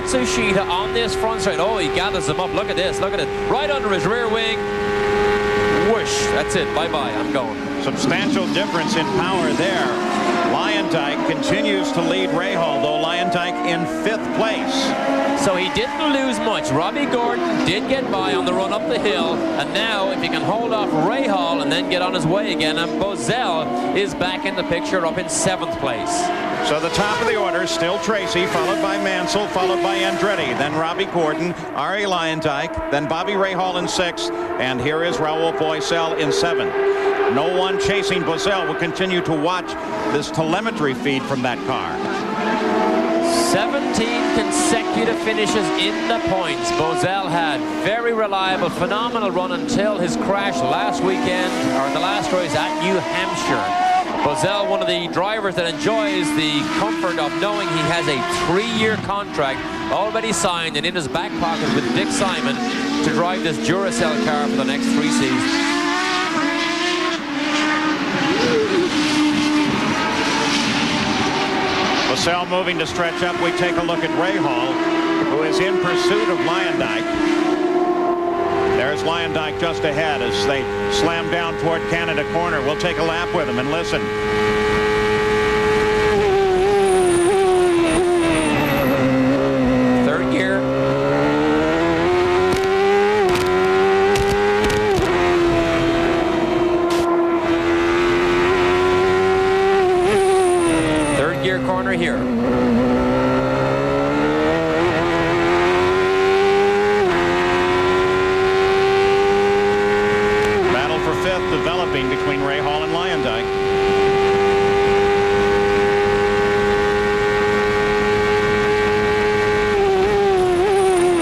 Matsushita on this front straight. Oh, he gathers them up. Look at this. Look at it. Right under his rear wing. Whoosh. That's it. Bye-bye. I'm going. Substantial difference in power there. Lyondike continues to lead Rahal, though Lyondike in 5th place. So he didn't lose much. Robbie Gordon did get by on the run up the hill, and now if he can hold off Rahal and then get on his way again, and Bozell is back in the picture up in 7th place. So the top of the order still Tracy, followed by Mansell, followed by Andretti, then Robbie Gordon, Arie Luyendyk, then Bobby Rahal in 6th, and here is Raoul Boesel in 7th. No one chasing Bozell. Will continue to watch this telemetry feed from that car. 17 consecutive finishes in the points. Bozell had very reliable, phenomenal run until his crash last weekend, or the last race at New Hampshire. Bozell, one of the drivers that enjoys the comfort of knowing he has a 3-year contract already signed and in his back pocket with Dick Simon to drive this Duracell car for the next 3 seasons. Bozell moving to stretch up. We take a look at Rahal, who is in pursuit of Lyondike. There's Lyondike just ahead as they slam down toward Canada Corner. We'll take a lap with him and listen. Third gear. Third gear corner here. Battle for 5th developing between Rahal and Lyondike.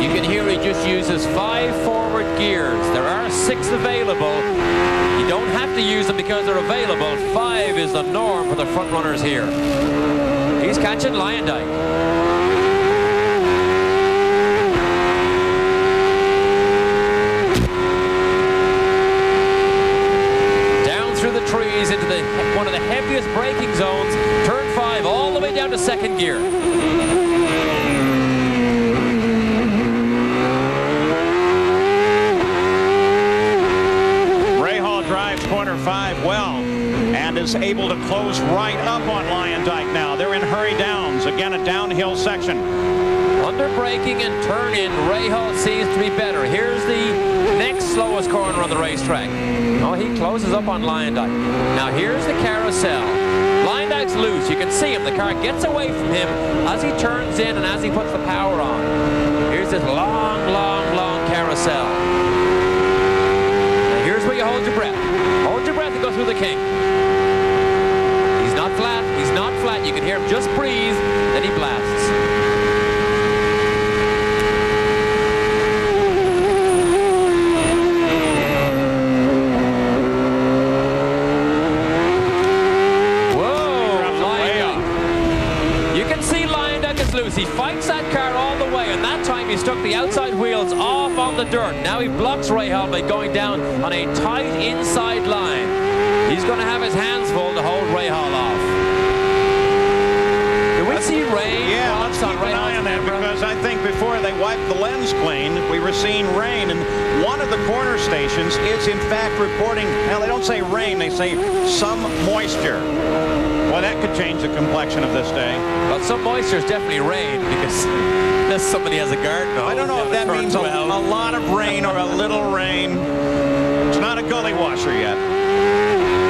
You can hear he just uses 5 forward gears. There are 6 available. You don't have to use them because they're available. 5 is the norm for the front runners here. He's catching Lyondike. Through the trees into one of the heaviest braking zones, turn 5 all the way down to 2nd gear. Rahal drives corner 5 well and is able to close right up on Lyondike now. They're in hurry downs, again a downhill section. Under braking and turn in, Rahal seems to be better. Here's the next slowest corner on the racetrack. Oh, he closes up on Lyondike. Now here's the carousel. Lyondike's loose. You can see him. The car gets away from him as he turns in and as he puts the power on. Here's this long, long, long carousel. Now here's where you hold your breath. Hold your breath and go through the kink. He's not flat. He's not flat. You can hear him just breathe, then he blasts. He fights that car all the way, and that time he stuck the outside wheels off on the dirt. Now he blocks Rahal by going down on a tight inside line. He's going to have his hands full to hold Rahal off. Did we see rain? Yeah, let's keep an eye on that, because I think before they wiped the lens clean, we were seeing rain, and one of the corner stations is in fact reporting, well, they don't say rain, they say some moisture. Well, that could change the complexion of this day. Well, some moisture is definitely rain, because unless somebody has a garden. I don't know if that means a lot of rain or a little rain. It's not a gully washer yet.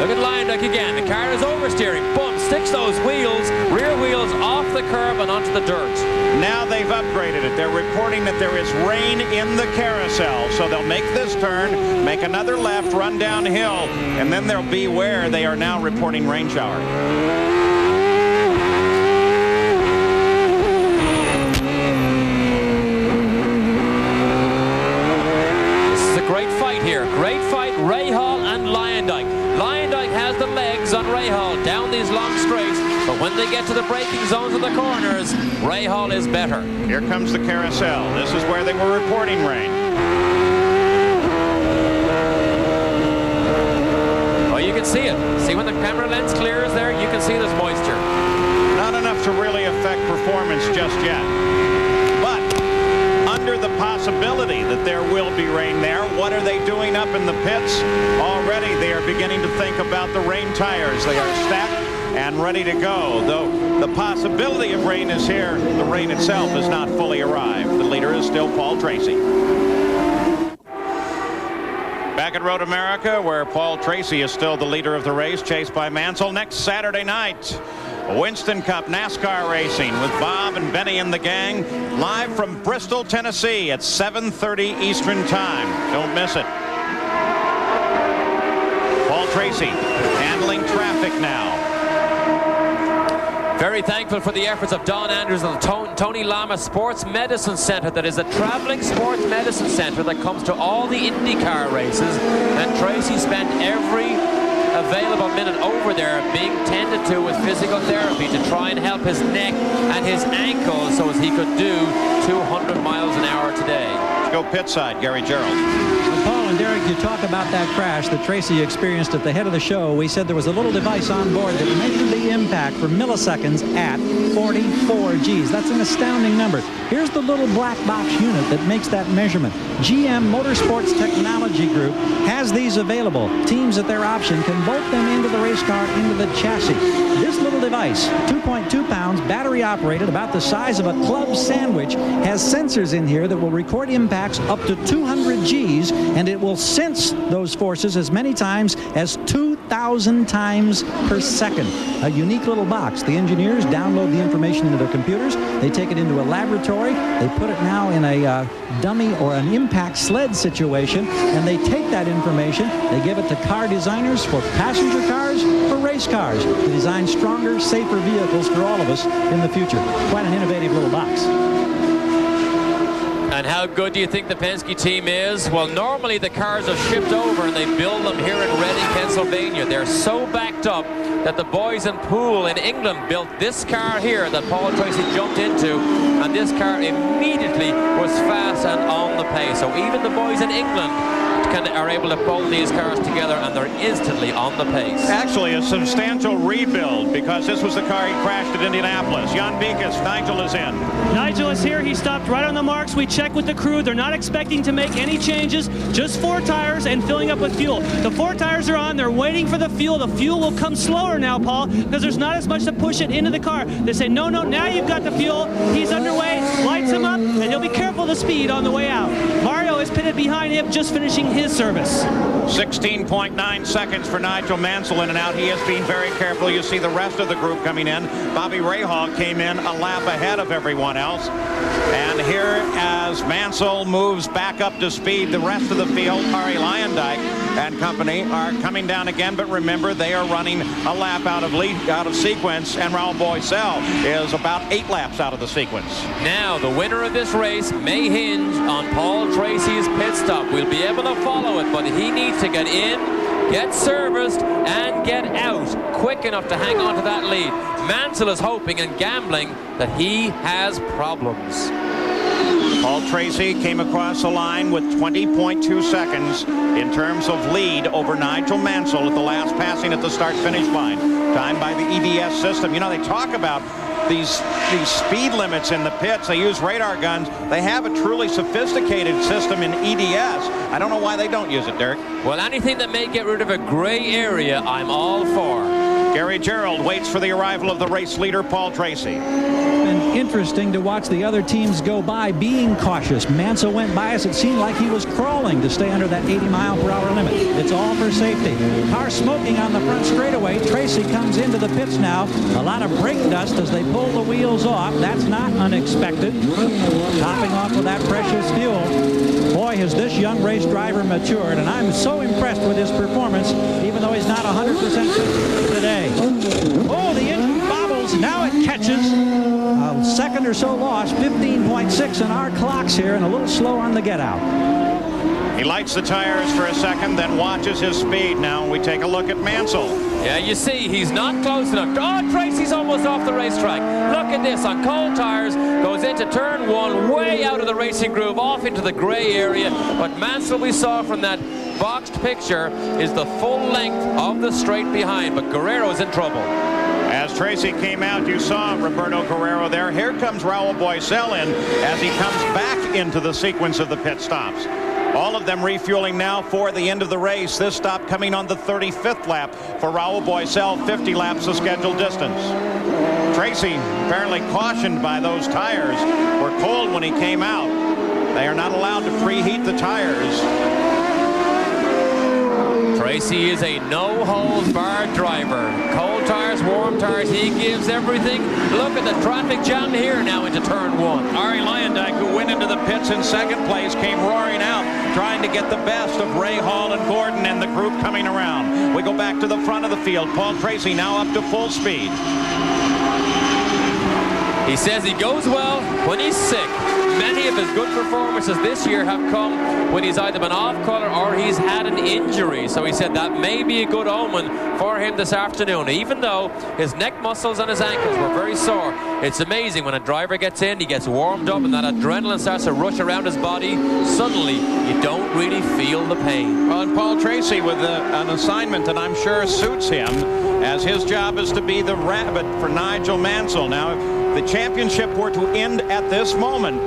Look at Lyondike again. The car is oversteering. Boom, sticks those wheels, rear wheels off the curb and onto the dirt. Now they've upgraded it. They're reporting that there is rain in the carousel. So they'll make this turn, make another left, run downhill, and then they'll be where they are now reporting rain shower. This is a great fight here. Great fight, Rahal and Lyondike. Lyondike has the legs on Rahal down these long straights, but when they get to the braking zones of the corners, Rahal is better. Here comes the carousel. This is where they were reporting rain. Oh, you can see it. See when the camera lens clears there, you can see there's moisture. Not enough to really affect performance just yet. But be rain there. What are they doing up in the pits? Already they are beginning to think about the rain tires. They are stacked and ready to go. Though the possibility of rain is here, the rain itself has not fully arrived. The leader is still Paul Tracy. Back at Road America, where Paul Tracy is still the leader of the race, chased by Mansell. Next Saturday night, Winston Cup NASCAR racing with Bob and Benny and the gang, live from Bristol, Tennessee at 7:30 Eastern Time. Don't miss it. Paul Tracy handling traffic now. Very thankful for the efforts of Don Andrews and the Tony Lama Sports Medicine Center. That is a traveling sports medicine center that comes to all the IndyCar races. And Tracy spent every available minute over there being tended to with physical therapy to try and help his neck and his ankles so as he could do 200 miles an hour today. Let's go pit side, Gary Gerald. Paul and Derek, you talk about that crash that Tracy experienced at the head of the show. We said there was a little device on board that measured the impact for milliseconds at 44 Gs. That's an astounding number. Here's the little black box unit that makes that measurement. GM Motorsports Technology Group has these available. Teams at their option can bolt them into the race car, into the chassis. This little device, 2.2 pounds, battery operated, about the size of a club sandwich, has sensors in here that will record impacts up to 200 Gs, and it will sense those forces as many times as 2,000 times per second. A unique little box. The engineers download the information into their computers. They take it into a laboratory. They put it now in a dummy or an impact sled situation, and they take that information. They give it to car designers for passenger cars, for race cars, to design stronger, safer vehicles for all of us in the future. Quite an innovative little box. And how good do you think the Penske team is? Well, normally the cars are shipped over and they build them here in Reading, Pennsylvania. They're so backed up that the boys in Poole in England built this car here that Paul Tracy jumped into, and this car immediately was fast and on the pace. So even the boys in England are able to bolt these cars together, and they're instantly on the pace. Actually, a substantial rebuild, because this was the car he crashed at Indianapolis. Jan Beekes, Nigel is in. Nigel is here. He stopped right on the marks. We checked with the crew. They're not expecting to make any changes, just 4 tires and filling up with fuel. The 4 tires are on. They're waiting for the fuel. The fuel will come slower now, Paul, because there's not as much to push it into the car. They say, no, now you've got the fuel. He's underway, lights him up, and he'll be careful of the speed on the way out. Mario is pitted behind him, just finishing his service. 16.9 seconds for Nigel Mansell in and out. He is being very careful. You see the rest of the group coming in. Bobby Rahal came in a lap ahead of everyone else. And here, as Mansell moves back up to speed, the rest of the field, Ari Lyondike and company, are coming down again. But remember, they are running a lap out of sequence, and Raul Boesel is about 8 laps out of the sequence. Now, the winner of this race may hinge on Paul Tracy's pit stop. We'll be able to follow it, but he needs to get in, get serviced, and get out quick enough to hang on to that lead. Mansell is hoping and gambling that he has problems. Paul Tracy came across the line with 20.2 seconds in terms of lead over Nigel Mansell at the last passing at the start-finish line. Timed by the EBS system. You know, they talk about these speed limits in the pits. They use radar guns. They have a truly sophisticated system in EDS. I don't know why they don't use it, Derek. Well, anything that may get rid of a gray area, I'm all for. Gary Gerald waits for the arrival of the race leader, Paul Tracy. And interesting to watch the other teams go by being cautious. Mansell went by us. It seemed like he was crawling to stay under that 80-mile-per-hour limit. It's all for safety. Car smoking on the front straightaway. Tracy comes into the pits now. A lot of brake dust as they pull the wheels off. That's not unexpected. Topping off with that precious fuel. Boy, has this young race driver matured, and I'm so impressed with his performance, even though he's not 100% today. Oh, the engine bobbles. Now it catches. A second or so lost. 15.6 in our clocks here, and a little slow on the get out. He lights the tires for a second, then watches his speed. Now we take a look at Mansell. Yeah, you see, he's not close enough. Oh, Tracy's almost off the racetrack. Look at this, on cold tires, goes into turn 1, way out of the racing groove, off into the gray area. But Mansell, we saw from that boxed picture, is the full length of the straight behind. But Guerrero's in trouble. As Tracy came out, you saw Roberto Guerrero there. Here comes Raul Boesel in as he comes back into the sequence of the pit stops. All of them refueling now for the end of the race. This stop coming on the 35th lap for Raul Boesel, 50 laps of scheduled distance. Tracy apparently cautioned by those tires. Were cold when he came out. They are not allowed to preheat the tires. Tracy is a no-holds-barred driver. Cold tires, warm tires, he gives everything. Look at the traffic jam here now into turn 1. Ari Luyendyk, who went into the pits in second place, came roaring out, trying to get the best of Ray Hall and Gordon and the group coming around. We go back to the front of the field. Paul Tracy now up to full speed. He says he goes well when he's sick. Many of his good performances this year have come when he's either been off color or he's had an injury. So he said that may be a good omen for him this afternoon. Even though his neck muscles and his ankles were very sore, it's amazing when a driver gets in, he gets warmed up and that adrenaline starts to rush around his body. Suddenly, you don't really feel the pain. Well, and Paul Tracy with an assignment that I'm sure suits him, as his job is to be the rabbit for Nigel Mansell. Now, if the championship were to end at this moment,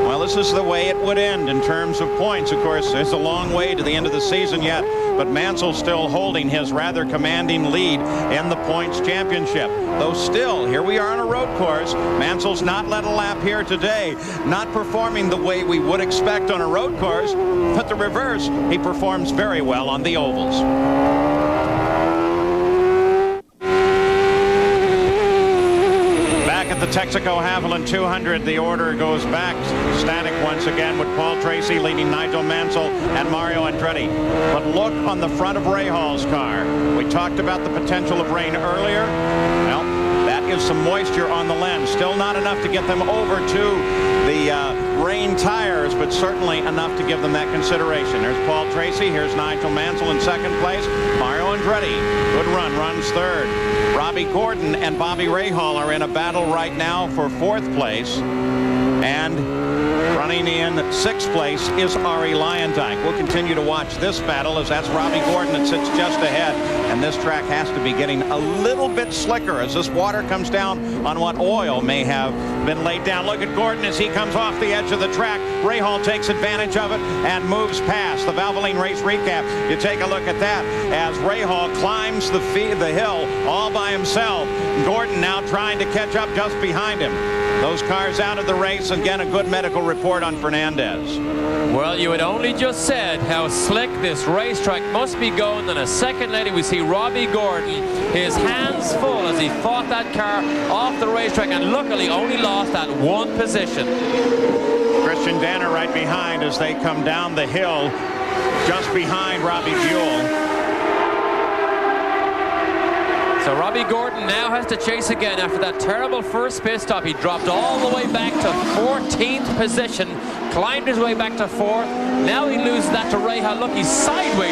well, this is the way it would end in terms of points. Of course, there's a long way to the end of the season yet, but Mansell's still holding his rather commanding lead in the points championship. Though still, here we are on a road course. Mansell's not led a lap here today, not performing the way we would expect on a road course, but the reverse, he performs very well on the ovals. The Texaco Haviland 200, the order goes back static once again with Paul Tracy leading Nigel Mansell and Mario Andretti. But look on the front of Ray Hall's car. We talked about the potential of rain earlier. Well, that is some moisture on the lens. Still not enough to get them over to the rain tires, but certainly enough to give them that consideration. There's Paul Tracy. Here's Nigel Mansell in second place. Mario Andretti, good run, runs third. Robbie Gordon and Bobby Rahal are in a battle right now for fourth place. And running in sixth place is Ari Luyendyk. We'll continue to watch this battle as that's Robbie Gordon that sits just ahead. And this track has to be getting a little bit slicker as this water comes down on what oil may have been laid down. Look at Gordon as he comes off the edge of the track. Rahal takes advantage of it and moves past. The Valvoline race recap. You take a look at that as Rahal climbs the hill all by himself. Gordon now trying to catch up just behind him. Those cars out of the race. Again, a good medical report on Fernandez. Well, you had only just said how slick this racetrack must be going. Then a second later, we see Robbie Gordon, his hands full as he fought that car off the racetrack and luckily only lost that one position. Christian Danner right behind as they come down the hill just behind Robbie Buell. So Robbie Gordon now has to chase again after that terrible first pit stop. He dropped all the way back to 14th position, climbed his way back to 4th. Now he loses that to Rahal. Look, he's sideways.